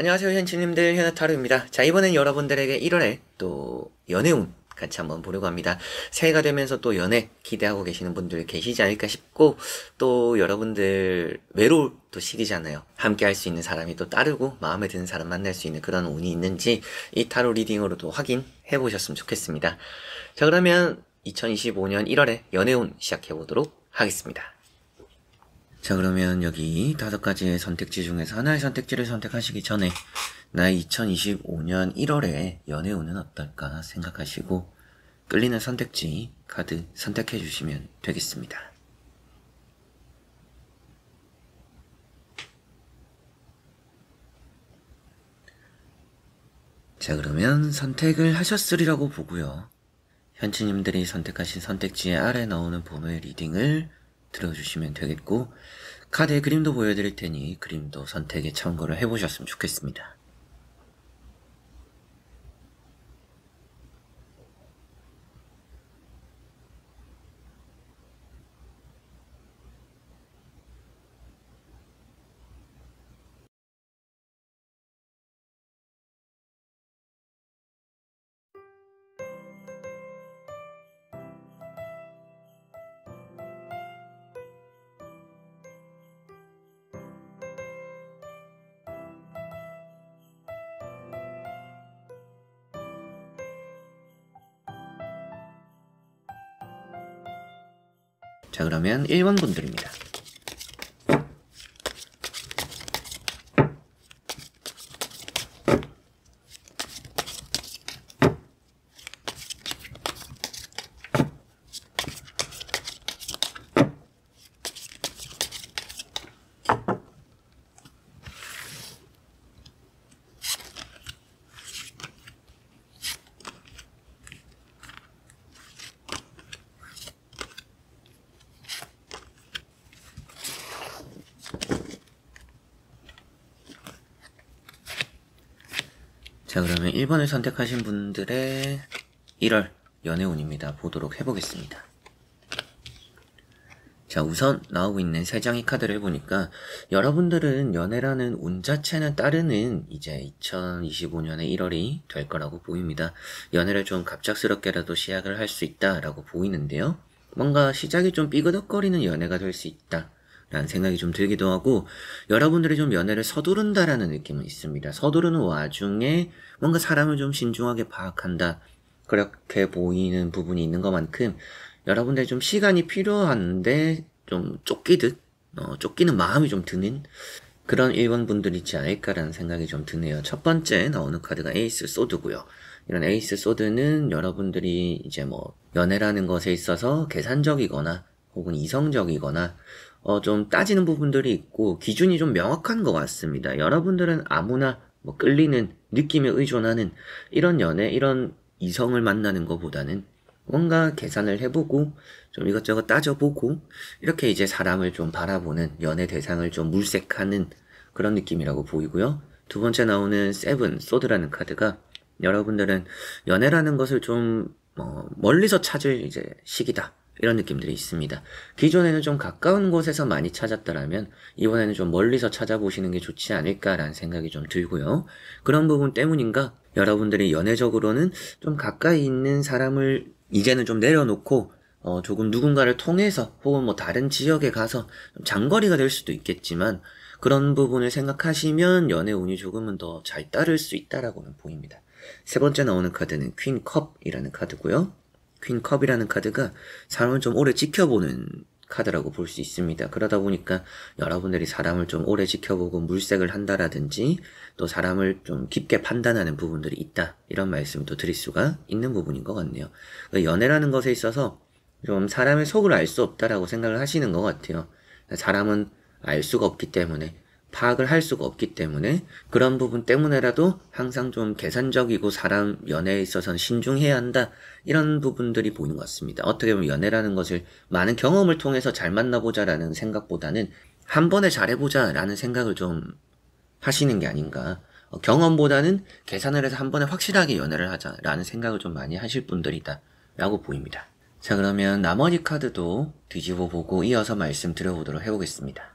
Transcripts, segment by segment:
안녕하세요 현치님들, 현아타로입니다. 자, 이번엔 여러분들에게 1월에 또 연애운 같이 한번 보려고 합니다. 새해가 되면서 또 연애 기대하고 계시는 분들 계시지 않을까 싶고, 또 여러분들 외로울 또 시기잖아요. 함께 할 수 있는 사람이 또 따르고 마음에 드는 사람 만날 수 있는 그런 운이 있는지 이 타로 리딩으로도 확인해 보셨으면 좋겠습니다. 자, 그러면 2025년 1월에 연애운 시작해 보도록 하겠습니다. 자, 그러면 여기 5가지의 선택지 중에서 하나의 선택지를 선택하시기 전에 나의 2025년 1월에 연애운은 어떨까 생각하시고 끌리는 선택지 카드 선택해 주시면 되겠습니다. 자, 그러면 선택을 하셨으리라고 보고요. 현치님들이 선택하신 선택지의 아래 나오는 번호의 리딩을 들어주시면 되겠고, 카드의 그림도 보여드릴 테니 그림도 선택에 참고를 해보셨으면 좋겠습니다. 자, 그러면 1번 분들입니다. 자, 그러면 1번을 선택하신 분들의 1월 연애운입니다. 보도록 해보겠습니다. 자, 우선 나오고 있는 3장의 카드를 보니까 여러분들은 연애라는 운 자체는 따르는 이제 2025년의 1월이 될 거라고 보입니다. 연애를 좀 갑작스럽게라도 시작을 할 수 있다라고 보이는데요. 뭔가 시작이 좀 삐그덕거리는 연애가 될 수 있다 라는 생각이 좀 들기도 하고, 여러분들이 좀 연애를 서두른다라는 느낌은 있습니다. 서두르는 와중에 뭔가 사람을 좀 신중하게 파악한다, 그렇게 보이는 부분이 있는 것만큼 여러분들이 좀 시간이 필요한데 좀 쫓기는 마음이 좀 드는 그런 1번 분들이 있지 않을까라는 생각이 좀 드네요. 첫 번째 나오는 카드가 에이스 소드고요. 이런 에이스 소드는 여러분들이 이제 뭐 연애라는 것에 있어서 계산적이거나 혹은 이성적이거나 좀 따지는 부분들이 있고 기준이 좀 명확한 것 같습니다. 여러분들은 아무나 뭐 끌리는 느낌에 의존하는 이런 연애, 이런 이성을 만나는 것보다는 뭔가 계산을 해보고 좀 이것저것 따져보고 이렇게 이제 사람을 좀 바라보는, 연애 대상을 좀 물색하는 그런 느낌이라고 보이고요. 두 번째 나오는 세븐 소드라는 카드가 여러분들은 연애라는 것을 좀 멀리서 찾을 이제 시기다, 이런 느낌들이 있습니다. 기존에는 좀 가까운 곳에서 많이 찾았더라면 이번에는 좀 멀리서 찾아보시는 게 좋지 않을까라는 생각이 좀 들고요. 그런 부분 때문인가 여러분들이 연애적으로는 좀 가까이 있는 사람을 이제는 좀 내려놓고 조금 누군가를 통해서 혹은 뭐 다른 지역에 가서 좀 장거리가 될 수도 있겠지만, 그런 부분을 생각하시면 연애 운이 조금은 더 잘 따를 수 있다라고는 보입니다. 세 번째 나오는 카드는 퀸 컵이라는 카드고요. 퀸 컵이라는 카드가 사람을 좀 오래 지켜보는 카드라고 볼 수 있습니다. 그러다 보니까 여러분들이 사람을 좀 오래 지켜보고 물색을 한다라든지 또 사람을 좀 깊게 판단하는 부분들이 있다, 이런 말씀을 또 드릴 수가 있는 부분인 것 같네요. 연애라는 것에 있어서 좀 사람의 속을 알 수 없다라고 생각을 하시는 것 같아요. 사람은 알 수가 없기 때문에, 파악을 할 수가 없기 때문에 그런 부분 때문에라도 항상 좀 계산적이고 사람 연애에 있어서는 신중해야 한다, 이런 부분들이 보이는 것 같습니다. 어떻게 보면 연애라는 것을 많은 경험을 통해서 잘 만나보자라는 생각보다는 한 번에 잘해보자라는 생각을 좀 하시는 게 아닌가. 경험보다는 계산을 해서 한 번에 확실하게 연애를 하자라는 생각을 좀 많이 하실 분들이다 라고 보입니다. 자, 그러면 나머지 카드도 뒤집어 보고 이어서 말씀드려보도록 해보겠습니다.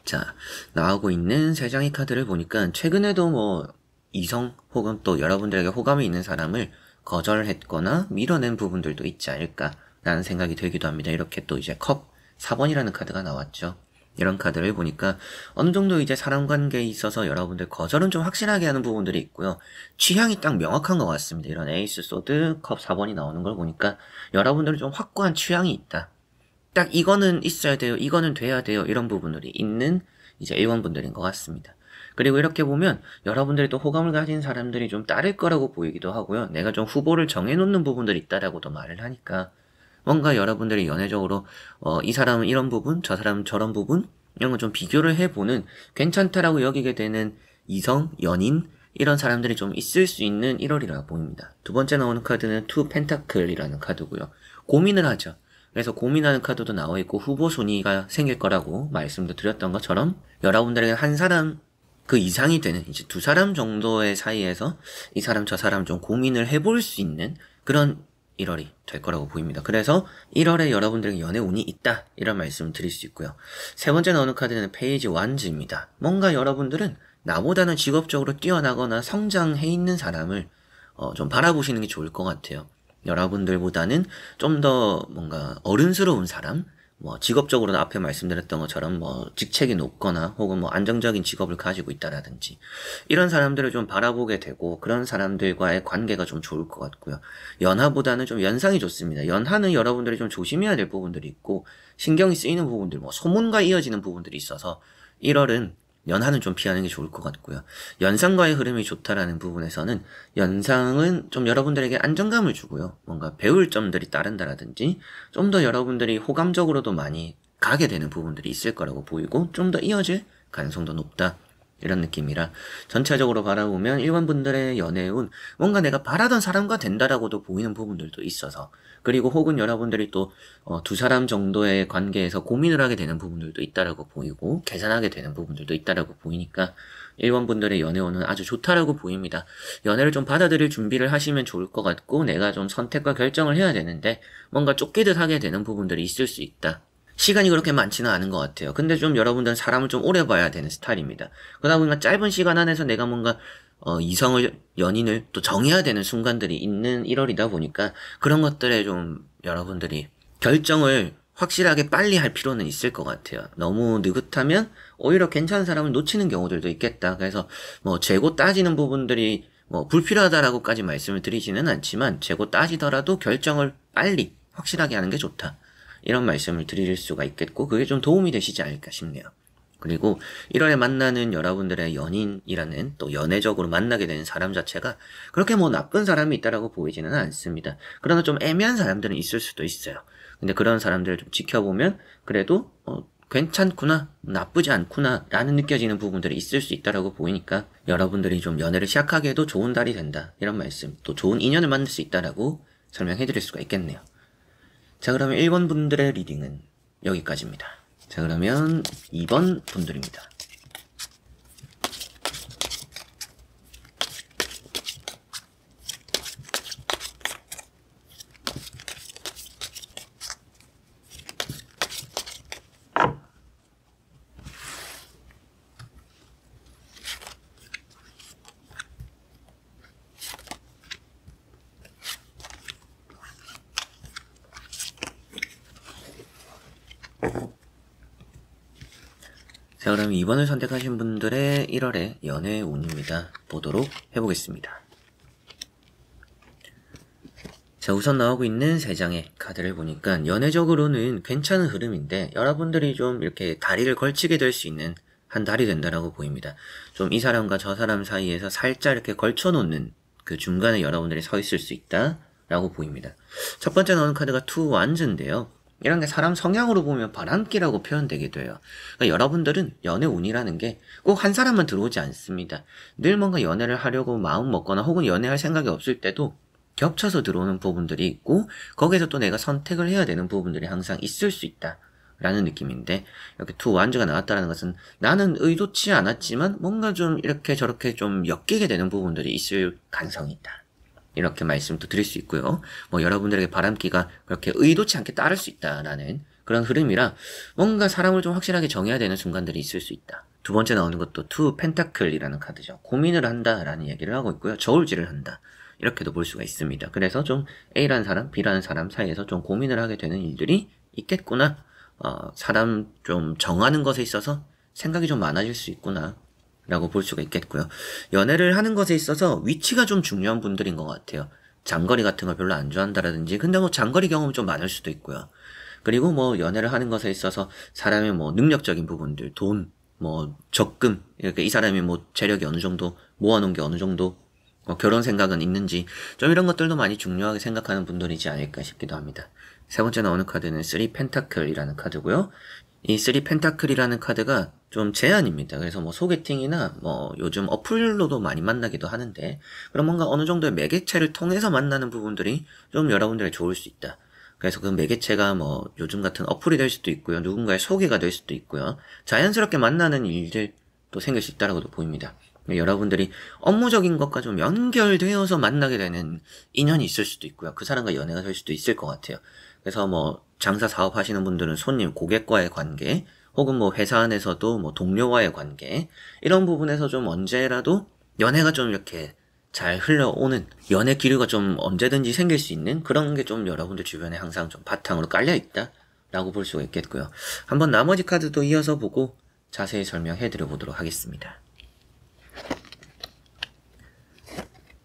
자, 나오고 있는 3장의 카드를 보니까 최근에도 뭐 이성 혹은 또 여러분들에게 호감이 있는 사람을 거절했거나 밀어낸 부분들도 있지 않을까라는 생각이 들기도 합니다. 이렇게 또 이제 컵 4번이라는 카드가 나왔죠. 이런 카드를 보니까 어느 정도 이제 사람 관계에 있어서 여러분들 거절은 좀 확실하게 하는 부분들이 있고요. 취향이 딱 명확한 것 같습니다. 이런 에이스 소드 컵 4번이 나오는 걸 보니까 여러분들은 좀 확고한 취향이 있다. 딱 이거는 있어야 돼요. 이거는 돼야 돼요. 이런 부분들이 있는 이제 A1분들인 것 같습니다. 그리고 이렇게 보면 여러분들이 또 호감을 가진 사람들이 좀 따를 거라고 보이기도 하고요. 내가 좀 후보를 정해놓는 부분들이 있다라고도 말을 하니까 뭔가 여러분들이 연애적으로 이 사람은 이런 부분, 저 사람은 저런 부분 이런 거 좀 비교를 해보는 괜찮다라고 여기게 되는 이성, 연인 이런 사람들이 좀 있을 수 있는 1월이라 보입니다. 두 번째 나오는 카드는 투 펜타클이라는 카드고요. 고민을 하죠. 그래서 고민하는 카드도 나와 있고 후보 순위가 생길 거라고 말씀도 드렸던 것처럼 여러분들에게 한 사람 그 이상이 되는 이제 두 사람 정도의 사이에서 이 사람 저 사람 좀 고민을 해볼 수 있는 그런 1월이 될 거라고 보입니다. 그래서 1월에 여러분들에게 연애 운이 있다 이런 말씀을 드릴 수 있고요. 세 번째 나오는 카드는 페이지 완즈입니다. 뭔가 여러분들은 나보다는 직업적으로 뛰어나거나 성장해 있는 사람을 좀 바라보시는 게 좋을 것 같아요. 여러분들보다는 좀 더 뭔가 어른스러운 사람, 뭐 직업적으로는 앞에 말씀드렸던 것처럼 뭐 직책이 높거나 혹은 뭐 안정적인 직업을 가지고 있다라든지 이런 사람들을 좀 바라보게 되고 그런 사람들과의 관계가 좀 좋을 것 같고요. 연하보다는 좀 연상이 좋습니다. 연하는 여러분들이 좀 조심해야 될 부분들이 있고 신경이 쓰이는 부분들, 뭐 소문과 이어지는 부분들이 있어서 1월은 연하는 좀 피하는 게 좋을 것 같고요. 연상과의 흐름이 좋다라는 부분에서는 연상은 좀 여러분들에게 안정감을 주고요. 뭔가 배울 점들이 따른다라든지 좀 더 여러분들이 호감적으로도 많이 가게 되는 부분들이 있을 거라고 보이고 좀 더 이어질 가능성도 높다. 이런 느낌이라 전체적으로 바라보면 일반분들의 연애운 뭔가 내가 바라던 사람과 된다라고도 보이는 부분들도 있어서 그리고 혹은 여러분들이 또 두 사람 정도의 관계에서 고민을 하게 되는 부분들도 있다라고 보이고 계산하게 되는 부분들도 있다라고 보이니까 일반분들의 연애운은 아주 좋다라고 보입니다. 연애를 좀 받아들일 준비를 하시면 좋을 것 같고 내가 좀 선택과 결정을 해야 되는데 뭔가 쫓기듯 하게 되는 부분들이 있을 수 있다. 시간이 그렇게 많지는 않은 것 같아요. 근데 좀 여러분들은 사람을 좀 오래 봐야 되는 스타일입니다. 그러다 보니까 짧은 시간 안에서 내가 뭔가 이성을, 연인을 또 정해야 되는 순간들이 있는 1월이다 보니까 그런 것들에 좀 여러분들이 결정을 확실하게 빨리 할 필요는 있을 것 같아요. 너무 느긋하면 오히려 괜찮은 사람을 놓치는 경우들도 있겠다. 그래서 뭐 재고 따지는 부분들이 뭐 불필요하다라고까지 말씀을 드리지는 않지만 재고 따지더라도 결정을 빨리 확실하게 하는 게 좋다. 이런 말씀을 드릴 수가 있겠고 그게 좀 도움이 되시지 않을까 싶네요. 그리고 1월에 만나는 여러분들의 연인이라는 또 연애적으로 만나게 되는 사람 자체가 그렇게 뭐 나쁜 사람이 있다라고 보이지는 않습니다. 그러나 좀 애매한 사람들은 있을 수도 있어요. 근데 그런 사람들을 좀 지켜보면 그래도 괜찮구나, 나쁘지 않구나 라는 느껴지는 부분들이 있을 수 있다라고 보이니까 여러분들이 좀 연애를 시작하기에도 좋은 달이 된다 이런 말씀, 또 좋은 인연을 만들 수 있다라고 설명해 드릴 수가 있겠네요. 자, 그러면 1번 분들의 리딩은 여기까지입니다. 자, 그러면 2번 분들입니다. 자, 그럼 2번을 선택하신 분들의 1월의 연애 운입니다. 보도록 해보겠습니다. 자, 우선 나오고 있는 3장의 카드를 보니까 연애적으로는 괜찮은 흐름인데 여러분들이 좀 이렇게 다리를 걸치게 될 수 있는 한 달이 된다라고 보입니다. 좀 이 사람과 저 사람 사이에서 살짝 이렇게 걸쳐놓는 그 중간에 여러분들이 서 있을 수 있다라고 보입니다. 첫 번째 나오는 카드가 투 완즈인데요. 이런 게 사람 성향으로 보면 바람기라고 표현되게 돼요. 그러니까 여러분들은 연애 운이라는 게 꼭 한 사람만 들어오지 않습니다. 늘 뭔가 연애를 하려고 마음 먹거나 혹은 연애할 생각이 없을 때도 겹쳐서 들어오는 부분들이 있고 거기에서 또 내가 선택을 해야 되는 부분들이 항상 있을 수 있다 라는 느낌인데 이렇게 투 완즈가 나왔다는 것은 나는 의도치 않았지만 뭔가 좀 이렇게 저렇게 좀 엮이게 되는 부분들이 있을 가능성이 있다. 이렇게 말씀도 드릴 수 있고요. 뭐 여러분들에게 바람기가 그렇게 의도치 않게 따를 수 있다라는 그런 흐름이라 뭔가 사람을 좀 확실하게 정해야 되는 순간들이 있을 수 있다. 두 번째 나오는 것도 투 펜타클이라는 카드죠. 고민을 한다라는 얘기를 하고 있고요. 저울질을 한다. 이렇게도 볼 수가 있습니다. 그래서 좀 A라는 사람, B라는 사람 사이에서 좀 고민을 하게 되는 일들이 있겠구나. 사람 좀 정하는 것에 있어서 생각이 좀 많아질 수 있구나. 라고 볼 수가 있겠고요. 연애를 하는 것에 있어서 위치가 좀 중요한 분들인 것 같아요. 장거리 같은 걸 별로 안 좋아한다라든지, 근데 뭐 장거리 경험이 좀 많을 수도 있고요. 그리고 뭐 연애를 하는 것에 있어서 사람의 뭐 능력적인 부분들, 돈, 뭐 적금, 이렇게 이 사람이 뭐 재력이 어느 정도, 모아놓은 게 어느 정도, 결혼 생각은 있는지, 좀 이런 것들도 많이 중요하게 생각하는 분들이지 않을까 싶기도 합니다. 세 번째 나오는 카드는 3 펜타클이라는 카드고요. 이 3 펜타클이라는 카드가 좀 제한입니다. 그래서 뭐 소개팅이나 뭐 요즘 어플로도 많이 만나기도 하는데, 그럼 뭔가 어느 정도의 매개체를 통해서 만나는 부분들이 좀 여러분들에게 좋을 수 있다. 그래서 그 매개체가 뭐 요즘 같은 어플이 될 수도 있고요. 누군가의 소개가 될 수도 있고요. 자연스럽게 만나는 일들도 생길 수 있다라고도 보입니다. 여러분들이 업무적인 것과 좀 연결되어서 만나게 되는 인연이 있을 수도 있고요. 그 사람과 연애가 될 수도 있을 것 같아요. 그래서 뭐 장사 사업 하시는 분들은 손님, 고객과의 관계, 혹은 뭐 회사 안에서도 뭐 동료와의 관계, 이런 부분에서 좀 언제라도 연애가 좀 이렇게 잘 흘러오는, 연애 기류가 좀 언제든지 생길 수 있는 그런 게 좀 여러분들 주변에 항상 좀 바탕으로 깔려 있다 라고 볼 수가 있겠고요. 한번 나머지 카드도 이어서 보고 자세히 설명해 드려 보도록 하겠습니다.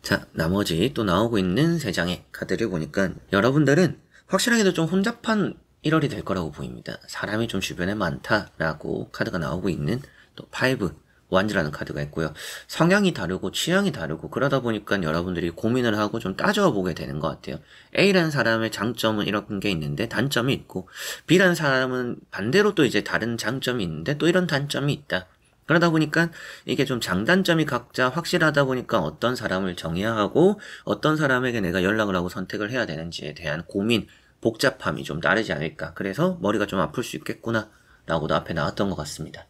자, 나머지 또 나오고 있는 3장의 카드를 보니까 여러분들은 확실하게도 좀 혼잡한 1월이 될 거라고 보입니다. 사람이 좀 주변에 많다라고 카드가 나오고 있는 또 5 완즈라는 카드가 있고요. 성향이 다르고 취향이 다르고 그러다 보니까 여러분들이 고민을 하고 좀 따져보게 되는 것 같아요. A라는 사람의 장점은 이런 게 있는데 단점이 있고, B라는 사람은 반대로 또 이제 다른 장점이 있는데 또 이런 단점이 있다. 그러다 보니까 이게 좀 장단점이 각자 확실하다 보니까 어떤 사람을 정해야 하고 어떤 사람에게 내가 연락을 하고 선택을 해야 되는지에 대한 고민, 복잡함이 좀 다르지 않을까. 그래서 머리가 좀 아플 수 있겠구나 라고도 앞에 나왔던 것 같습니다.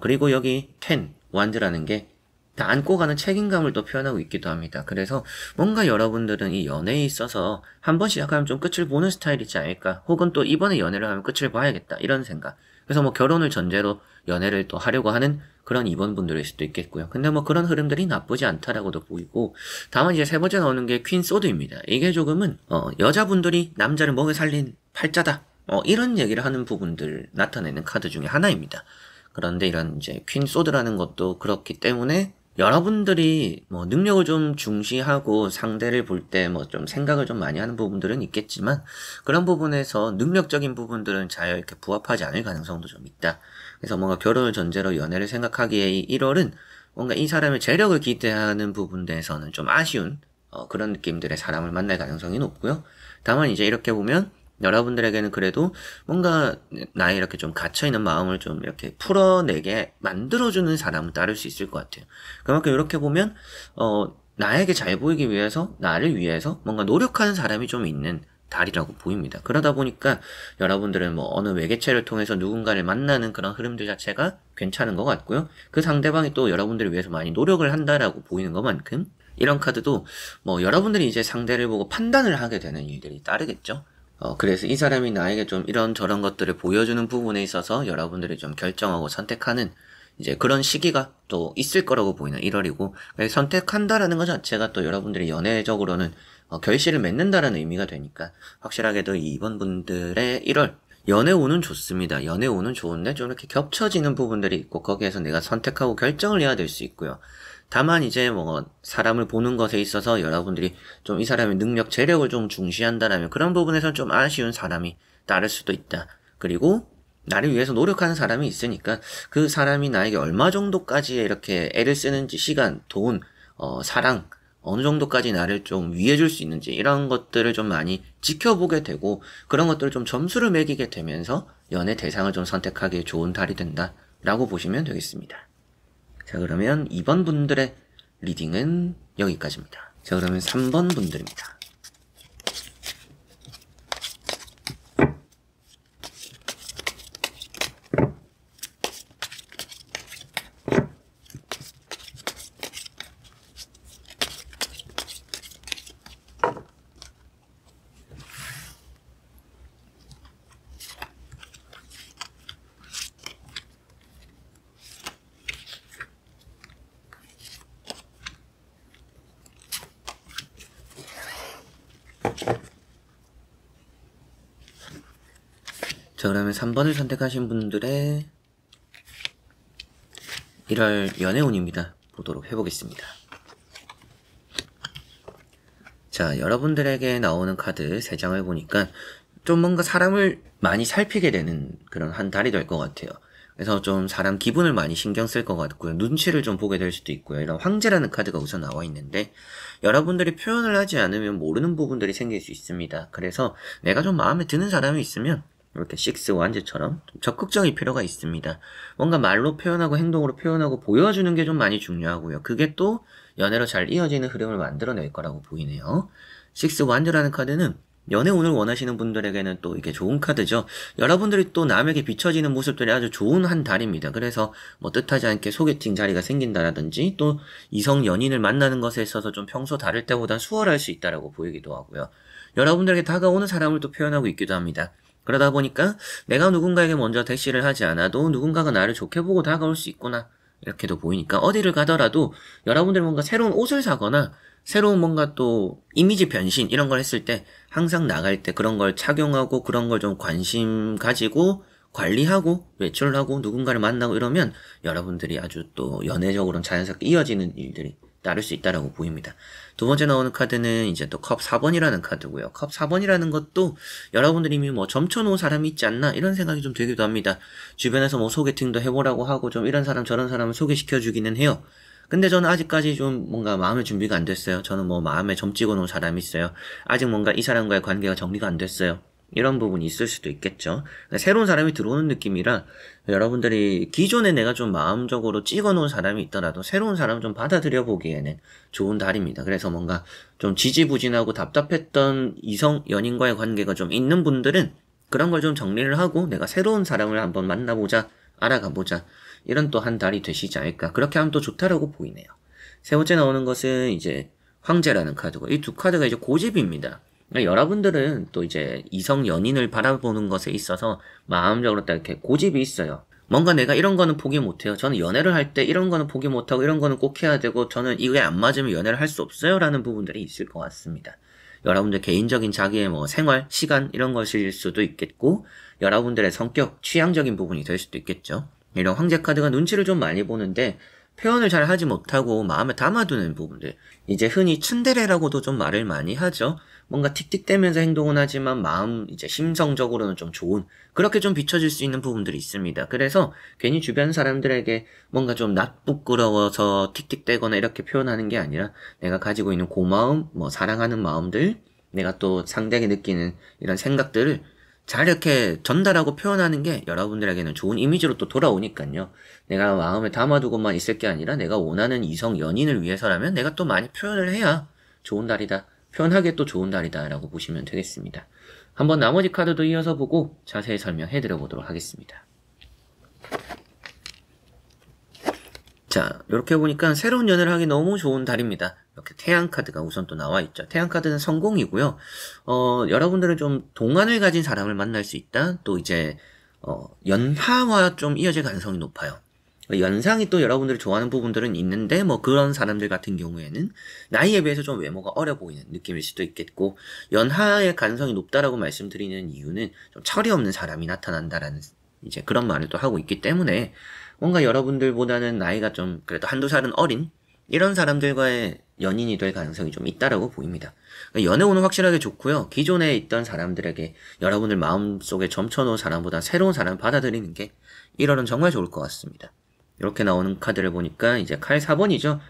그리고 여기 10, 완드라는 게 다 안고 가는 책임감을 또 표현하고 있기도 합니다. 그래서 뭔가 여러분들은 이 연애에 있어서 한 번 시작하면 좀 끝을 보는 스타일이지 않을까, 혹은 또 이번에 연애를 하면 끝을 봐야겠다 이런 생각, 그래서 뭐 결혼을 전제로 연애를 또 하려고 하는 그런 2번 분들일 수도 있겠고요. 근데 뭐 그런 흐름들이 나쁘지 않다라고도 보이고, 다만 이제 세 번째 나오는 게 퀸 소드입니다. 이게 조금은 여자분들이 남자를 먹여 살린 팔자다, 이런 얘기를 하는 부분들 나타내는 카드 중에 하나입니다. 그런데 이런 이제 퀸 소드라는 것도 그렇기 때문에 여러분들이 뭐 능력을 좀 중시하고 상대를 볼 때 뭐 좀 생각을 좀 많이 하는 부분들은 있겠지만, 그런 부분에서 능력적인 부분들은 잘 이렇게 부합하지 않을 가능성도 좀 있다. 그래서 뭔가 결혼을 전제로 연애를 생각하기에 이 1월은 뭔가 이 사람의 재력을 기대하는 부분에서는 좀 아쉬운 그런 느낌들의 사람을 만날 가능성이 높고요. 다만 이제 이렇게 보면 여러분들에게는 그래도 뭔가 나의 이렇게 좀 갇혀있는 마음을 좀 이렇게 풀어내게 만들어주는 사람을 따를 수 있을 것 같아요. 그만큼 이렇게 보면 나에게 잘 보이기 위해서, 나를 위해서 뭔가 노력하는 사람이 좀 있는 달이라고 보입니다. 그러다 보니까 여러분들은 뭐 어느 매개체를 통해서 누군가를 만나는 그런 흐름들 자체가 괜찮은 것 같고요. 그 상대방이 또 여러분들을 위해서 많이 노력을 한다라고 보이는 것만큼 이런 카드도 뭐 여러분들이 이제 상대를 보고 판단을 하게 되는 일들이 따르겠죠. 그래서 이 사람이 나에게 좀 이런 저런 것들을 보여주는 부분에 있어서 여러분들이 좀 결정하고 선택하는 이제 그런 시기가 또 있을 거라고 보이는 1월이고, 선택한다라는 것 자체가 또 여러분들이 연애적으로는 결실을 맺는다라는 의미가 되니까 확실하게도 이번 분들의 1월 연애 운은 좋습니다. 연애 운은 좋은데 좀 이렇게 겹쳐지는 부분들이 있고, 거기에서 내가 선택하고 결정을 해야 될 수 있고요. 다만 이제 뭐 사람을 보는 것에 있어서 여러분들이 좀 이 사람의 능력, 재력을 좀 중시한다라면 그런 부분에서 좀 아쉬운 사람이 따를 수도 있다. 그리고 나를 위해서 노력하는 사람이 있으니까 그 사람이 나에게 얼마 정도까지 이렇게 애를 쓰는지, 시간, 돈, 사랑, 어느 정도까지 나를 좀 위해줄 수 있는지, 이런 것들을 좀 많이 지켜보게 되고, 그런 것들을 좀 점수를 매기게 되면서 연애 대상을 좀 선택하기에 좋은 달이 된다라고 보시면 되겠습니다. 자, 그러면 2번 분들의 리딩은 여기까지입니다. 자, 그러면 3번 분들입니다. 자, 그러면 3번을 선택하신 분들의 1월 연애운입니다. 보도록 해보겠습니다. 자, 여러분들에게 나오는 카드 3장을 보니까 좀 뭔가 사람을 많이 살피게 되는 그런 한 달이 될 것 같아요. 그래서 좀 사람 기분을 많이 신경 쓸 것 같고요. 눈치를 좀 보게 될 수도 있고요. 이런 황제라는 카드가 우선 나와 있는데 여러분들이 표현을 하지 않으면 모르는 부분들이 생길 수 있습니다. 그래서 내가 좀 마음에 드는 사람이 있으면 이렇게 식스 완즈처럼 좀 적극적일 필요가 있습니다. 뭔가 말로 표현하고 행동으로 표현하고 보여주는 게 좀 많이 중요하고요. 그게 또 연애로 잘 이어지는 흐름을 만들어낼 거라고 보이네요. 식스 완즈라는 카드는 연애운을 원하시는 분들에게는 또 이게 좋은 카드죠. 여러분들이 또 남에게 비춰지는 모습들이 아주 좋은 한 달입니다. 그래서 뭐 뜻하지 않게 소개팅 자리가 생긴다라든지 또 이성 연인을 만나는 것에 있어서 좀 평소 다를 때보다 수월할 수 있다라고 보이기도 하고요. 여러분들에게 다가오는 사람을 또 표현하고 있기도 합니다. 그러다 보니까 내가 누군가에게 먼저 대시를 하지 않아도 누군가가 나를 좋게 보고 다가올 수 있구나 이렇게도 보이니까 어디를 가더라도 여러분들이 뭔가 새로운 옷을 사거나 새로운 뭔가 또 이미지 변신 이런 걸 했을 때 항상 나갈 때 그런 걸 착용하고 그런 걸 좀 관심 가지고 관리하고 외출을 하고 누군가를 만나고 이러면 여러분들이 아주 또 연애적으로는 자연스럽게 이어지는 일들이 따를 수 있다라고 보입니다. 두 번째 나오는 카드는 이제 또 컵 4번이라는 카드고요. 컵 4번이라는 것도 여러분들이 이미 뭐 점쳐놓은 사람이 있지 않나 이런 생각이 좀 들기도 합니다. 주변에서 뭐 소개팅도 해보라고 하고 좀 이런 사람 저런 사람을 소개시켜주기는 해요. 근데 저는 아직까지 좀 뭔가 마음의 준비가 안 됐어요. 저는 뭐 마음에 점 찍어놓은 사람이 있어요. 아직 뭔가 이 사람과의 관계가 정리가 안 됐어요. 이런 부분이 있을 수도 있겠죠. 새로운 사람이 들어오는 느낌이라 여러분들이 기존에 내가 좀 마음적으로 찍어놓은 사람이 있더라도 새로운 사람을 좀 받아들여 보기에는 좋은 달입니다. 그래서 뭔가 좀 지지부진하고 답답했던 이성 연인과의 관계가 좀 있는 분들은 그런 걸 좀 정리를 하고 내가 새로운 사람을 한번 만나보자, 알아가보자. 이런 또 한 달이 되시지 않을까. 그렇게 하면 또 좋다라고 보이네요. 세 번째 나오는 것은 이제 황제라는 카드고 이 두 카드가 이제 고집입니다. 그러니까 여러분들은 또 이제 이성 연인을 바라보는 것에 있어서 마음적으로 딱 이렇게 고집이 있어요. 뭔가 내가 이런 거는 포기 못해요. 저는 연애를 할 때 이런 거는 포기 못하고 이런 거는 꼭 해야 되고 저는 이게 안 맞으면 연애를 할 수 없어요. 라는 부분들이 있을 것 같습니다. 여러분들 개인적인 자기의 뭐 생활, 시간 이런 것일 수도 있겠고 여러분들의 성격, 취향적인 부분이 될 수도 있겠죠. 이런 황제 카드가 눈치를 좀 많이 보는데 표현을 잘 하지 못하고 마음에 담아두는 부분들 이제 흔히 츤데레라고도 좀 말을 많이 하죠. 뭔가 틱틱대면서 행동은 하지만 마음 이제 심성적으로는 좀 좋은 그렇게 좀 비춰질 수 있는 부분들이 있습니다. 그래서 괜히 주변 사람들에게 뭔가 좀 낯부끄러워서 틱틱대거나 이렇게 표현하는 게 아니라 내가 가지고 있는 고마움, 뭐 사랑하는 마음들 내가 또 상대에게 느끼는 이런 생각들을 잘 이렇게 전달하고 표현하는 게 여러분들에게는 좋은 이미지로 또 돌아오니까요. 내가 마음에 담아두고만 있을 게 아니라 내가 원하는 이성 연인을 위해서라면 내가 또 많이 표현을 해야 좋은 달이다. 표현하기에 또 좋은 달이다 라고 보시면 되겠습니다. 한번 나머지 카드도 이어서 보고 자세히 설명해 드려보도록 하겠습니다. 자, 이렇게 보니까 새로운 연애를 하기 너무 좋은 달입니다. 이렇게 태양 카드가 우선 또 나와 있죠. 태양 카드는 성공이고요. 여러분들은 좀 동안을 가진 사람을 만날 수 있다. 또 이제 연하와 좀 이어질 가능성이 높아요. 연상이 또 여러분들이 좋아하는 부분들은 있는데 뭐 그런 사람들 같은 경우에는 나이에 비해서 좀 외모가 어려 보이는 느낌일 수도 있겠고 연하의 가능성이 높다라고 말씀드리는 이유는 좀 철이 없는 사람이 나타난다라는 이제 그런 말을 또 하고 있기 때문에 뭔가 여러분들보다는 나이가 좀 그래도 한두 살은 어린 이런 사람들과의 연인이 될 가능성이 좀 있다라고 보입니다. 그러니까 연애운은 확실하게 좋고요. 기존에 있던 사람들에게 여러분들 마음속에 점쳐놓은 사람보다 새로운 사람을 받아들이는 게 1월은 정말 좋을 것 같습니다. 이렇게 나오는 카드를 보니까 이제 칼 4번이죠.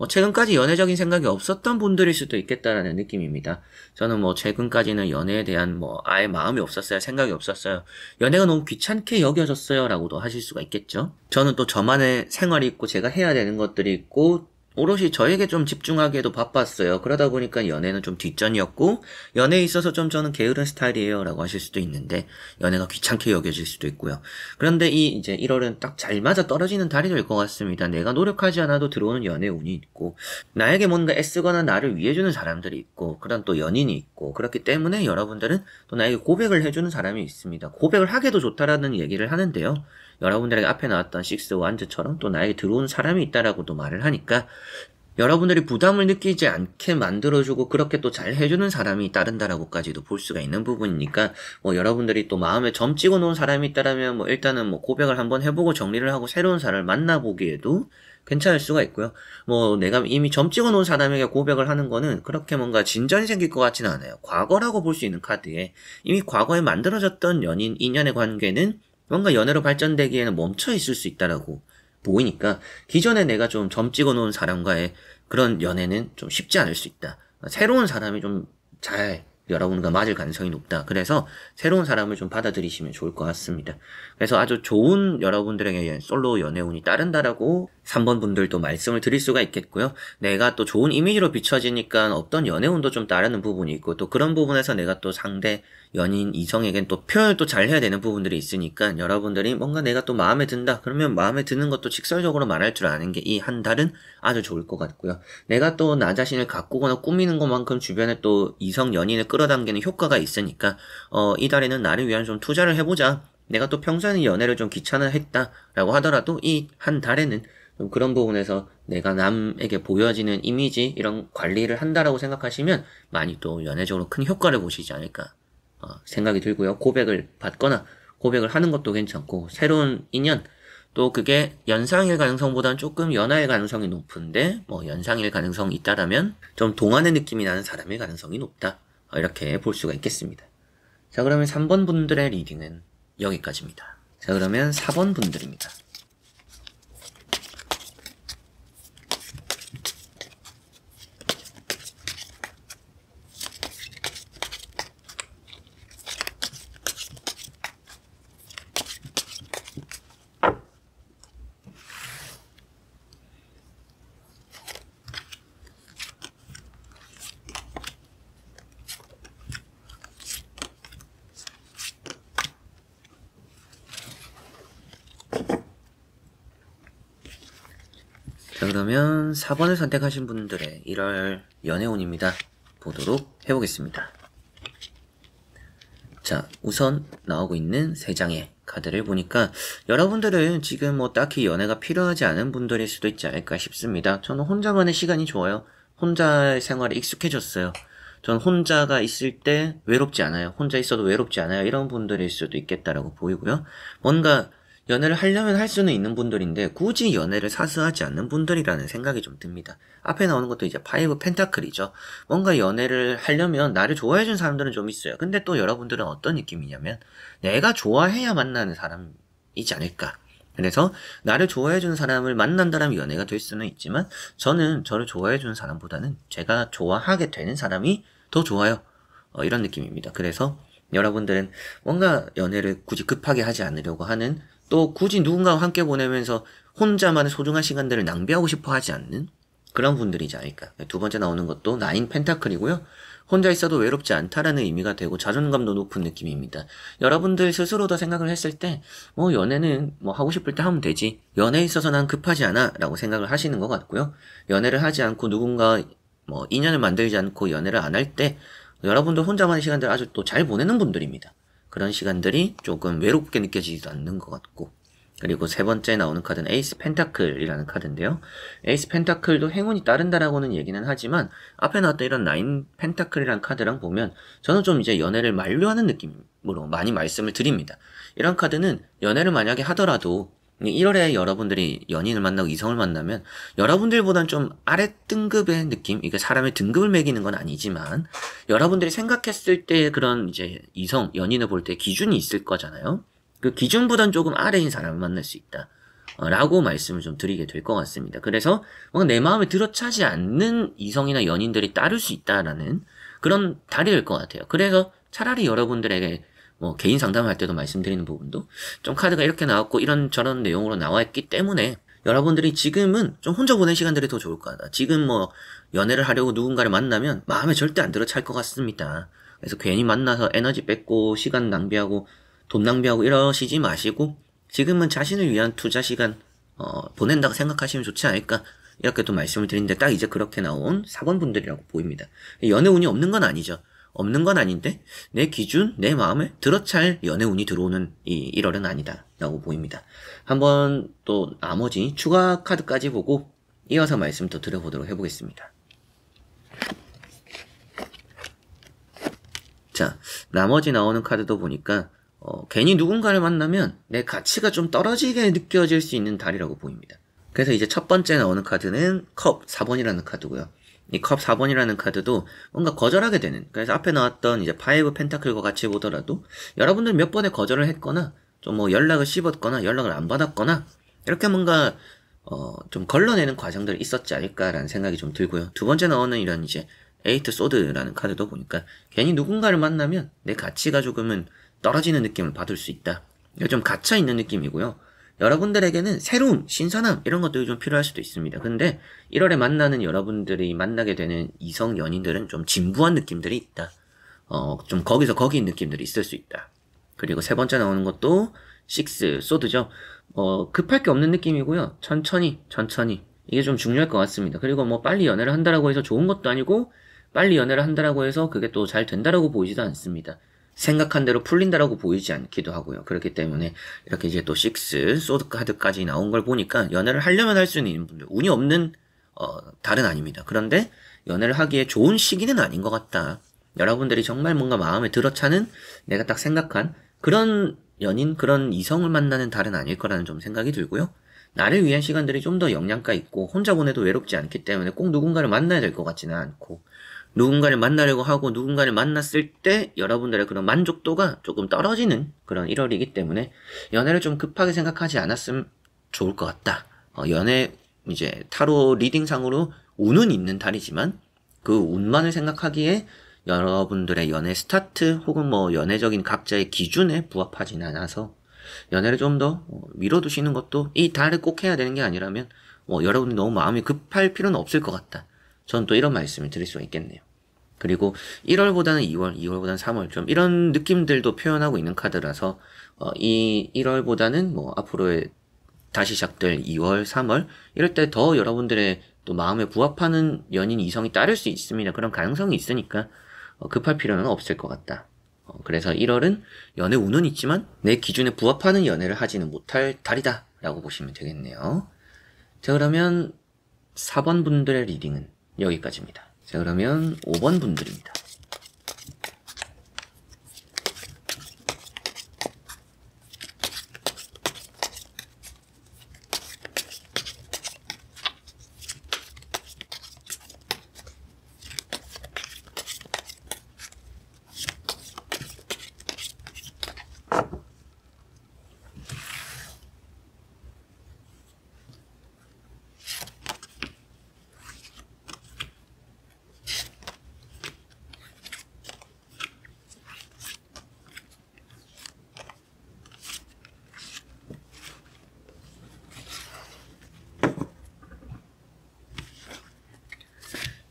최근까지 연애적인 생각이 없었던 분들일 수도 있겠다라는 느낌입니다. 저는 최근까지는 연애에 대한 아예 마음이 없었어요. 생각이 없었어요. 연애가 너무 귀찮게 여겨졌어요. 라고도 하실 수가 있겠죠. 저는 또 저만의 생활이 있고 제가 해야 되는 것들이 있고 오롯이 저에게 좀 집중하기에도 바빴어요. 그러다 보니까 연애는 좀 뒷전이었고 연애에 있어서 좀 저는 게으른 스타일이에요 라고 하실 수도 있는데 연애가 귀찮게 여겨질 수도 있고요. 그런데 이제 1월은 딱 잘 맞아 떨어지는 달이 될 것 같습니다. 내가 노력하지 않아도 들어오는 연애 운이 있고 나에게 뭔가 애쓰거나 나를 위해주는 사람들이 있고 그런 또 연인이 있고 그렇기 때문에 여러분들은 또 나에게 고백을 해주는 사람이 있습니다. 고백을 하게도 좋다라는 얘기를 하는데요. 여러분들에게 앞에 나왔던 식스 완즈처럼 또 나에게 들어온 사람이 있다라고도 말을 하니까 여러분들이 부담을 느끼지 않게 만들어주고 그렇게 또 잘 해주는 사람이 따른다라고까지도 볼 수가 있는 부분이니까 뭐 여러분들이 또 마음에 점 찍어 놓은 사람이 있다라면 뭐 일단은 뭐 고백을 한번 해보고 정리를 하고 새로운 사람을 만나보기에도 괜찮을 수가 있고요. 뭐 내가 이미 점 찍어 놓은 사람에게 고백을 하는 거는 그렇게 뭔가 진전이 생길 것 같지는 않아요. 과거라고 볼 수 있는 카드에 이미 과거에 만들어졌던 연인, 인연의 관계는 뭔가 연애로 발전되기에는 멈춰 있을 수 있다라고 보이니까 기존에 내가 좀 점 찍어 놓은 사람과의 그런 연애는 좀 쉽지 않을 수 있다. 새로운 사람이 좀 잘 여러분과 맞을 가능성이 높다. 그래서 새로운 사람을 좀 받아들이시면 좋을 것 같습니다. 그래서 아주 좋은 여러분들에게 솔로 연애운이 따른다라고 3번 분들도 말씀을 드릴 수가 있겠고요. 내가 또 좋은 이미지로 비춰지니까 어떤 연애운도 좀 따르는 부분이 있고 또 그런 부분에서 내가 또 상대 연인 이성에겐 또 표현을 또 잘 해야 되는 부분들이 있으니까 여러분들이 뭔가 내가 또 마음에 든다 그러면 마음에 드는 것도 직설적으로 말할 줄 아는 게 이 한 달은 아주 좋을 것 같고요. 내가 또 나 자신을 가꾸거나 꾸미는 것만큼 주변에 또 이성 연인을 끌어당기는 효과가 있으니까 이 달에는 나를 위한 좀 투자를 해보자. 내가 또 평소에는 연애를 좀 귀찮아했다라고 하더라도 이 한 달에는 좀 그런 부분에서 내가 남에게 보여지는 이미지 이런 관리를 한다라고 생각하시면 많이 또 연애적으로 큰 효과를 보시지 않을까 생각이 들고요. 고백을 받거나 고백을 하는 것도 괜찮고 새로운 인연 또 그게 연상일 가능성보다는 조금 연하일 가능성이 높은데 뭐 연상일 가능성이 있다라면 좀 동안의 느낌이 나는 사람일 가능성이 높다. 이렇게 볼 수가 있겠습니다. 자 그러면 3번 분들의 리딩은 여기까지입니다. 자 그러면 4번 분들입니다. 자 그러면 4번을 선택하신 분들의 1월 연애운입니다. 보도록 해보겠습니다. 자 우선 나오고 있는 3장의 카드를 보니까 여러분들은 지금 뭐 딱히 연애가 필요하지 않은 분들일 수도 있지 않을까 싶습니다. 저는 혼자만의 시간이 좋아요. 혼자 생활에 익숙해졌어요. 전 혼자가 있을 때 외롭지 않아요. 혼자 있어도 외롭지 않아요. 이런 분들일 수도 있겠다라고 보이고요. 뭔가 연애를 하려면 할 수는 있는 분들인데 굳이 연애를 사수하지 않는 분들이라는 생각이 좀 듭니다. 앞에 나오는 것도 이제 5 펜타클이죠. 뭔가 연애를 하려면 나를 좋아해준 사람들은 좀 있어요. 근데 또 여러분들은 어떤 느낌이냐면 내가 좋아해야 만나는 사람이지 않을까. 그래서 나를 좋아해주는 사람을 만난다면 연애가 될 수는 있지만 저는 저를 좋아해주는 사람보다는 제가 좋아하게 되는 사람이 더 좋아요. 이런 느낌입니다. 그래서 여러분들은 뭔가 연애를 굳이 급하게 하지 않으려고 하는 또 굳이 누군가와 함께 보내면서 혼자만의 소중한 시간들을 낭비하고 싶어 하지 않는 그런 분들이지 않을까. 두 번째 나오는 것도 9 펜타클이고요. 혼자 있어도 외롭지 않다라는 의미가 되고 자존감도 높은 느낌입니다. 여러분들 스스로도 생각을 했을 때 뭐 연애는 뭐 하고 싶을 때 하면 되지. 연애에 있어서 난 급하지 않아 라고 생각을 하시는 것 같고요. 연애를 하지 않고 누군가 뭐 인연을 만들지 않고 연애를 안 할 때 여러분들 혼자만의 시간들 아주 또 잘 보내는 분들입니다. 그런 시간들이 조금 외롭게 느껴지지도 않는 것 같고 그리고 세 번째 나오는 카드는 에이스 펜타클이라는 카드인데요. 에이스 펜타클도 행운이 따른다라고는 얘기는 하지만 앞에 나왔던 이런 9 펜타클이라는 카드랑 보면 저는 좀 이제 연애를 만류하는 느낌으로 많이 말씀을 드립니다. 이런 카드는 연애를 만약에 하더라도 1월에 여러분들이 연인을 만나고 이성을 만나면 여러분들보단 좀 아래 등급의 느낌, 이게 사람의 등급을 매기는 건 아니지만 여러분들이 생각했을 때 그런 이제 이성, 연인을 볼 때 기준이 있을 거잖아요. 그 기준보단 조금 아래인 사람을 만날 수 있다. 라고 말씀을 좀 드리게 될 것 같습니다. 그래서 뭔가 내 마음에 들어차지 않는 이성이나 연인들이 따를 수 있다라는 그런 달일 것 같아요. 그래서 차라리 여러분들에게 뭐 개인 상담할 때도 말씀드리는 부분도 좀 카드가 이렇게 나왔고 이런저런 내용으로 나와 있기 때문에 여러분들이 지금은 좀 혼자 보낸 시간들이 더 좋을 것 같다. 지금 뭐 연애를 하려고 누군가를 만나면 마음에 절대 안 들어 찰 것 같습니다. 그래서 괜히 만나서 에너지 뺏고 시간 낭비하고 돈 낭비하고 이러시지 마시고 지금은 자신을 위한 투자 시간 보낸다고 생각하시면 좋지 않을까 이렇게 또 말씀을 드리는데 딱 이제 그렇게 나온 4번 분들이라고 보입니다. 연애운이 없는 건 아니죠. 없는 건 아닌데 내 기준, 내 마음에 들어찰 연애운이 들어오는 이 1월은 아니다 라고 보입니다. 한번 또 나머지 추가 카드까지 보고 이어서 말씀 또 드려보도록 해보겠습니다. 자, 나머지 나오는 카드도 보니까 괜히 누군가를 만나면 내 가치가 좀 떨어지게 느껴질 수 있는 달이라고 보입니다. 그래서 이제 첫 번째 나오는 카드는 컵 4번이라는 카드고요. 이 컵 4번이라는 카드도 뭔가 거절하게 되는, 그래서 앞에 나왔던 이제 5 펜타클과 같이 보더라도 여러분들 몇 번의 거절을 했거나 좀 뭐 연락을 씹었거나 연락을 안 받았거나 이렇게 뭔가 좀 걸러내는 과정들이 있었지 않을까라는 생각이 좀 들고요. 두 번째 나오는 이런 이제 에이트 소드라는 카드도 보니까 괜히 누군가를 만나면 내 가치가 조금은 떨어지는 느낌을 받을 수 있다. 좀 갇혀있는 느낌이고요. 여러분들에게는 새로움, 신선함 이런 것들이 좀 필요할 수도 있습니다. 근데 1월에 만나는 여러분들이 만나게 되는 이성 연인들은 좀 진부한 느낌들이 있다. 좀 거기서 거기인 느낌들이 있을 수 있다. 그리고 세 번째 나오는 것도 6 소드죠. 급할 게 없는 느낌이고요. 천천히 이게 좀 중요할 것 같습니다. 그리고 뭐 빨리 연애를 한다라고 해서 좋은 것도 아니고 빨리 연애를 한다라고 해서 그게 또 잘 된다라고 보이지도 않습니다. 생각한 대로 풀린다라고 보이지 않기도 하고요. 그렇기 때문에 이렇게 이제 또 6 소드 카드까지 나온 걸 보니까 연애를 하려면 할 수 있는 분들, 운이 없는 달은 아닙니다. 그런데 연애를 하기에 좋은 시기는 아닌 것 같다. 여러분들이 정말 뭔가 마음에 들어차는 내가 딱 생각한 그런 연인, 그런 이성을 만나는 달은 아닐 거라는 좀 생각이 들고요. 나를 위한 시간들이 좀 더 영양가 있고 혼자 보내도 외롭지 않기 때문에 꼭 누군가를 만나야 될 것 같지는 않고, 누군가를 만나려고 하고 누군가를 만났을 때 여러분들의 그런 만족도가 조금 떨어지는 그런 1월이기 때문에 연애를 좀 급하게 생각하지 않았으면 좋을 것 같다. 연애 이제 타로 리딩상으로 운은 있는 달이지만 그 운만을 생각하기에 여러분들의 연애 스타트 혹은 뭐 연애적인 각자의 기준에 부합하지는 않아서 연애를 좀 더 미뤄두시는 것도 이 달을 꼭 해야 되는 게 아니라면 여러분이 너무 마음이 급할 필요는 없을 것 같다. 전 또 이런 말씀을 드릴 수가 있겠네요. 그리고 1월보다는 2월, 2월보다는 3월 좀 이런 느낌들도 표현하고 있는 카드라서 이 1월보다는 뭐 앞으로의 다시 시작될 2월, 3월 이럴 때 더 여러분들의 또 마음에 부합하는 연인 이성이 따를 수 있습니다. 그런 가능성이 있으니까 급할 필요는 없을 것 같다. 그래서 1월은 연애 운은 있지만 내 기준에 부합하는 연애를 하지는 못할 달이다 라고 보시면 되겠네요. 자, 그러면 4번 분들의 리딩은 여기까지입니다. 자, 그러면 5번 분들입니다.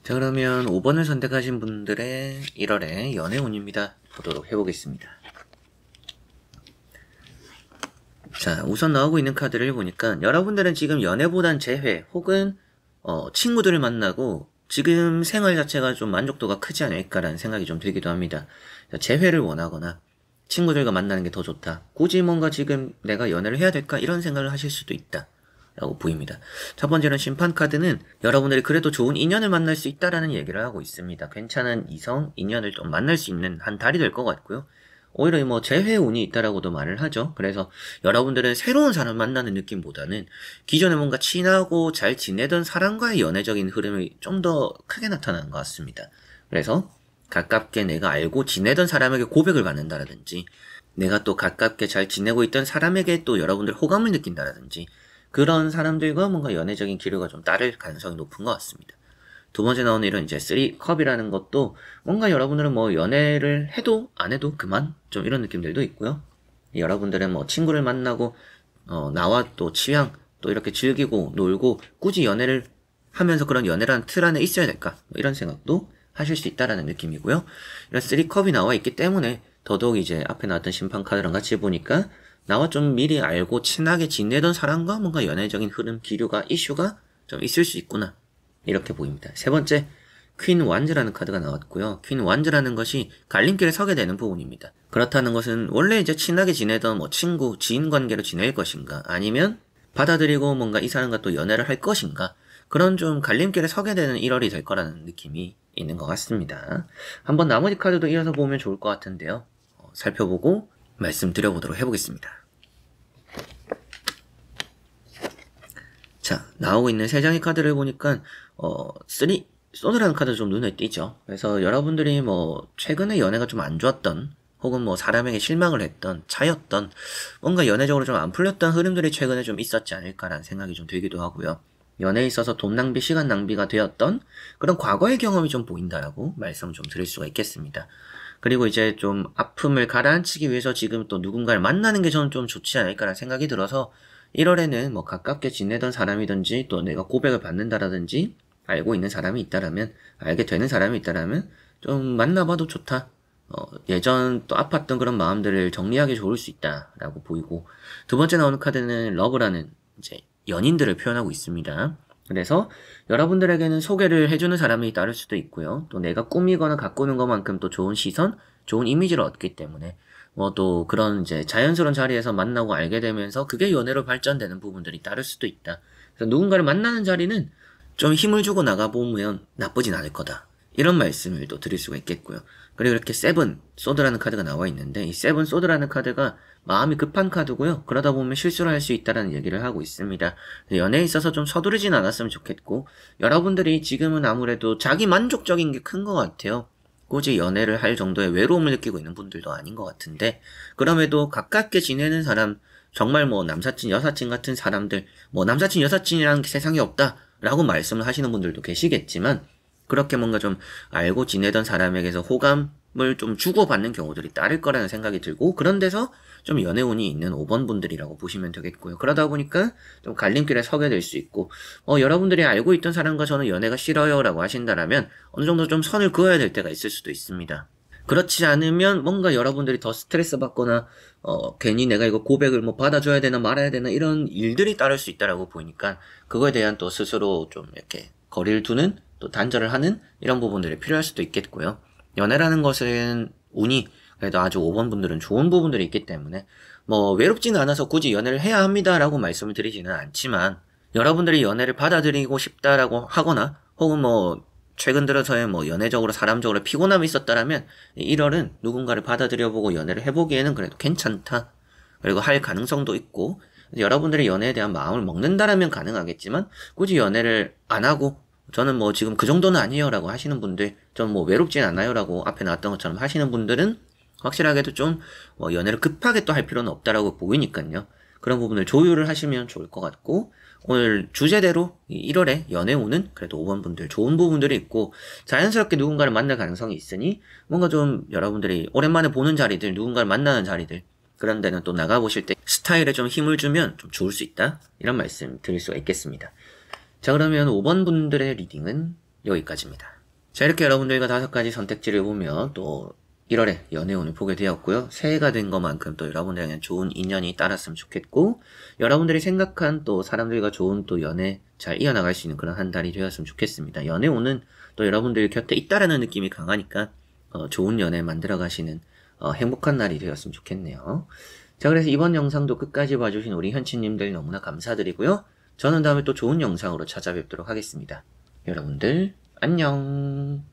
자, 그러면 5번을 선택하신 분들의 1월의 연애운입니다. 보도록 해보겠습니다. 자, 우선 나오고 있는 카드를 보니까 여러분들은 지금 연애보단 재회 혹은 친구들을 만나고 지금 생활 자체가 좀 만족도가 크지 않을까라는 생각이 좀 들기도 합니다. 재회를 원하거나 친구들과 만나는 게 더 좋다. 굳이 뭔가 지금 내가 연애를 해야 될까? 이런 생각을 하실 수도 있다 라고 보입니다. 첫 번째는 심판 카드는 여러분들이 그래도 좋은 인연을 만날 수 있다라는 얘기를 하고 있습니다. 괜찮은 이성, 인연을 좀 만날 수 있는 한 달이 될 것 같고요. 오히려 뭐 재회 운이 있다라고도 말을 하죠. 그래서 여러분들은 새로운 사람 만나는 느낌보다는 기존에 뭔가 친하고 잘 지내던 사람과의 연애적인 흐름이 좀 더 크게 나타나는 것 같습니다. 그래서 가깝게 내가 알고 지내던 사람에게 고백을 받는다라든지 내가 또 가깝게 잘 지내고 있던 사람에게 또 여러분들 호감을 느낀다라든지 그런 사람들과 뭔가 연애적인 기류가 좀 따를 가능성이 높은 것 같습니다. 두 번째 나오는 이런 이제 3컵이라는 것도 뭔가 여러분들은 뭐 연애를 해도 안 해도 그만 좀 이런 느낌들도 있고요. 여러분들은 뭐 친구를 만나고 나와 또 취향 또 이렇게 즐기고 놀고 굳이 연애를 하면서 그런 연애라는 틀 안에 있어야 될까 뭐 이런 생각도 하실 수 있다라는 느낌이고요. 이런 3컵이 나와 있기 때문에 더더욱 이제 앞에 나왔던 심판 카드랑 같이 보니까 나와 좀 미리 알고 친하게 지내던 사람과 뭔가 연애적인 흐름, 기류가, 이슈가 좀 있을 수 있구나. 이렇게 보입니다. 세 번째, 퀸 완즈라는 카드가 나왔고요. 퀸 완즈라는 것이 갈림길에 서게 되는 부분입니다. 그렇다는 것은 원래 이제 친하게 지내던 뭐 친구, 지인 관계로 지낼 것인가, 아니면 받아들이고 뭔가 이 사람과 또 연애를 할 것인가, 그런 좀 갈림길에 서게 되는 1월이 될 거라는 느낌이 있는 것 같습니다. 한번 나머지 카드도 이어서 보면 좋을 것 같은데요. 살펴보고 말씀드려보도록 해보겠습니다. 자, 나오고 있는 3장의 카드를 보니까 소드라는 카드 좀 눈에 띄죠. 그래서 여러분들이 뭐 최근에 연애가 좀 안 좋았던, 혹은 뭐 사람에게 실망을 했던, 차였던, 뭔가 연애적으로 좀 안 풀렸던 흐름들이 최근에 좀 있었지 않을까라는 생각이 좀 들기도 하고요. 연애에 있어서 돈 낭비, 시간 낭비가 되었던 그런 과거의 경험이 좀 보인다라고 말씀을 좀 드릴 수가 있겠습니다. 그리고 이제 좀 아픔을 가라앉히기 위해서 지금 또 누군가를 만나는 게 저는 좀 좋지 않을까라는 생각이 들어서 1월에는 뭐 가깝게 지내던 사람이든지 또 내가 고백을 받는다라든지 알고 있는 사람이 있다라면, 알게 되는 사람이 있다라면 좀 만나봐도 좋다. 예전 또 아팠던 그런 마음들을 정리하기 좋을 수 있다라고 보이고, 두 번째 나오는 카드는 러브라는 이제 연인들을 표현하고 있습니다. 그래서 여러분들에게는 소개를 해주는 사람이 따를 수도 있고요. 또 내가 꾸미거나 가꾸는 것만큼 또 좋은 시선, 좋은 이미지를 얻기 때문에 뭐 또 그런 이제 자연스러운 자리에서 만나고 알게 되면서 그게 연애로 발전되는 부분들이 따를 수도 있다. 그래서 누군가를 만나는 자리는 좀 힘을 주고 나가보면 나쁘진 않을 거다. 이런 말씀을 또 드릴 수가 있겠고요. 그리고 이렇게 세븐, 소드라는 카드가 나와 있는데, 이 세븐, 소드라는 카드가 마음이 급한 카드고요. 그러다 보면 실수를 할 수 있다는 얘기를 하고 있습니다. 연애에 있어서 좀 서두르진 않았으면 좋겠고, 여러분들이 지금은 아무래도 자기 만족적인 게 큰 것 같아요. 굳이 연애를 할 정도의 외로움을 느끼고 있는 분들도 아닌 것 같은데, 그럼에도 가깝게 지내는 사람, 정말 뭐 남사친, 여사친 같은 사람들, 뭐 남사친, 여사친이라는 게 세상에 없다 라고 말씀을 하시는 분들도 계시겠지만, 그렇게 뭔가 좀 알고 지내던 사람에게서 호감을 좀 주고받는 경우들이 따를 거라는 생각이 들고, 그런 데서 좀 연애운이 있는 5번 분들이라고 보시면 되겠고요. 그러다 보니까 좀 갈림길에 서게 될 수 있고, 여러분들이 알고 있던 사람과 저는 연애가 싫어요 라고 하신다라면 어느 정도 좀 선을 그어야 될 때가 있을 수도 있습니다. 그렇지 않으면 뭔가 여러분들이 더 스트레스 받거나 괜히 내가 이거 고백을 뭐 받아줘야 되나 말아야 되나 이런 일들이 따를 수 있다라고 보이니까, 그거에 대한 또 스스로 좀 이렇게 거리를 두는, 또 단절을 하는 이런 부분들이 필요할 수도 있겠고요. 연애라는 것은 운이 그래도 아주 5번 분들은 좋은 부분들이 있기 때문에 뭐 외롭지는 않아서 굳이 연애를 해야 합니다라고 말씀을 드리지는 않지만, 여러분들이 연애를 받아들이고 싶다라고 하거나 혹은 뭐 최근 들어서의 뭐 연애적으로 사람적으로 피곤함이 있었다라면 1월은 누군가를 받아들여보고 연애를 해보기에는 그래도 괜찮다. 그리고 할 가능성도 있고, 여러분들이 연애에 대한 마음을 먹는다라면 가능하겠지만, 굳이 연애를 안 하고 저는 뭐 지금 그 정도는 아니에요 라고 하시는 분들, 저는 뭐 외롭진 않아요 라고 앞에 나왔던 것처럼 하시는 분들은 확실하게도 좀 연애를 급하게 또 할 필요는 없다라고 보이니까요. 그런 부분을 조율을 하시면 좋을 것 같고, 오늘 주제대로 1월에 연애운은 그래도 5번 분들 좋은 부분들이 있고, 자연스럽게 누군가를 만날 가능성이 있으니 뭔가 좀 여러분들이 오랜만에 보는 자리들, 누군가를 만나는 자리들, 그런 데는 또 나가보실 때 스타일에 좀 힘을 주면 좀 좋을 수 있다, 이런 말씀 드릴 수가 있겠습니다. 자, 그러면 5번 분들의 리딩은 여기까지입니다. 자, 이렇게 여러분들과 5가지 선택지를 보며 또 1월에 연애운을 보게 되었고요. 새해가 된 것만큼 또 여러분들에게 좋은 인연이 따랐으면 좋겠고, 여러분들이 생각한 또 사람들과 좋은 또 연애 잘 이어나갈 수 있는 그런 한 달이 되었으면 좋겠습니다. 연애운은 또 여러분들 곁에 있다라는 느낌이 강하니까 좋은 연애 만들어 가시는 행복한 날이 되었으면 좋겠네요. 자, 그래서 이번 영상도 끝까지 봐주신 우리 현치님들 너무나 감사드리고요. 저는 다음에 또 좋은 영상으로 찾아뵙도록 하겠습니다. 여러분들 안녕.